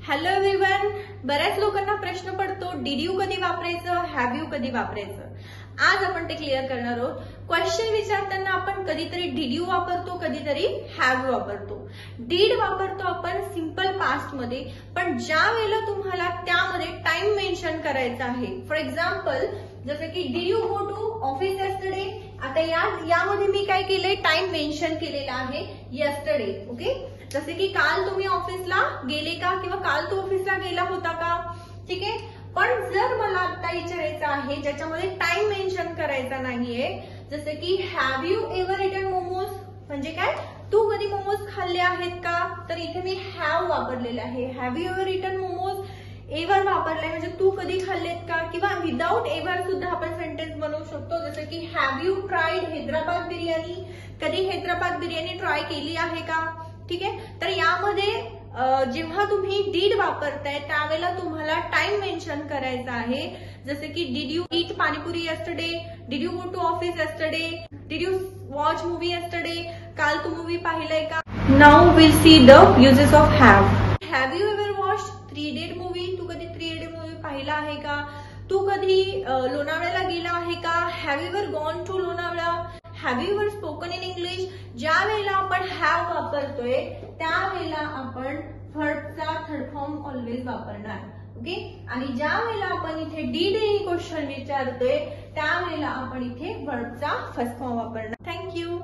Hello everyone. बऱ्याच लोकांना प्रश्न पडतो डिड यू कधी वापरायचं, हॅव यू कधी वापरायचं. आज आपण ते क्लिअर करणार आहोत. क्वेश्चन विचारताना आपण कधीतरी डिड यू वापरतो, कधीतरी हॅव वापरतो. डिड वापरतो आपण सिंपल पास्ट मध्ये, पण ज्या वेळेला तुम्हाला त्यामध्ये टाइम मेन्शन करायचा आहे. फॉर एक्झाम्पल जसं की did you go to office yesterday. आता यामध्ये मी काय केलंय, टाइम मेन्शन केलेला आहे यस्टरडे. ओके, जसे की काल तुम्ही ऑफिसला गेले का, किंवा काल तू ऑफिसला गेला होता का. ठीक आहे, पण जर मला आता विचारायचं आहे ज्याच्यामध्ये टाइम मेन्शन करायचा नाहीये, जसं की have you ever eaten momos, म्हणजे काय, तू कधी मोमोज खाल्ले आहेत का, तर इथे मी हॅव वापरलेले आहे. Have you ever eaten momos, ever वापरलाय म्हणजे तू कधी खाल्लेत का, किंवा विदाउट एव्हर सुद्धा आपण सेंटेन्स बनवू शकतो. जसं की have you tried Hyderabad biryani, कधी हैदराबाद बिर्याणी ट्राय केली आहे का. ठीक आहे, तर यामध्ये जेव्हा तुम्ही डिड वापरताय त्यावेळेला तुम्हाला टाइम मेन्शन करायचा आहे. जसे की did you eat panipuri yesterday, did you go to office yesterday, did you watch movie yesterday, काल तू मूवी पाहिलाय का. Now will see the uses of have. Have you ever watch 3 idiot movie, तू कधी 3 इडियट मूवी पाहिला आहे का. तू कधी लोणावळ्याला गेला आहे का. Have you ever gone to Lonavala. Have you ever spoken in English. ज्या वेळेला आपण हॅव वापरतोय त्यावेळेला आपण व्हर्बचा थर्ड फॉर्म ऑलवेज वापरणार. ओके, आणि ज्या वेळेला आपण इथे डिड एनी क्वेश्चन विचारतोय त्यावेळेला आपण इथे व्हर्बचा फर्स्ट फॉर्म वापरणार. थँक्यू.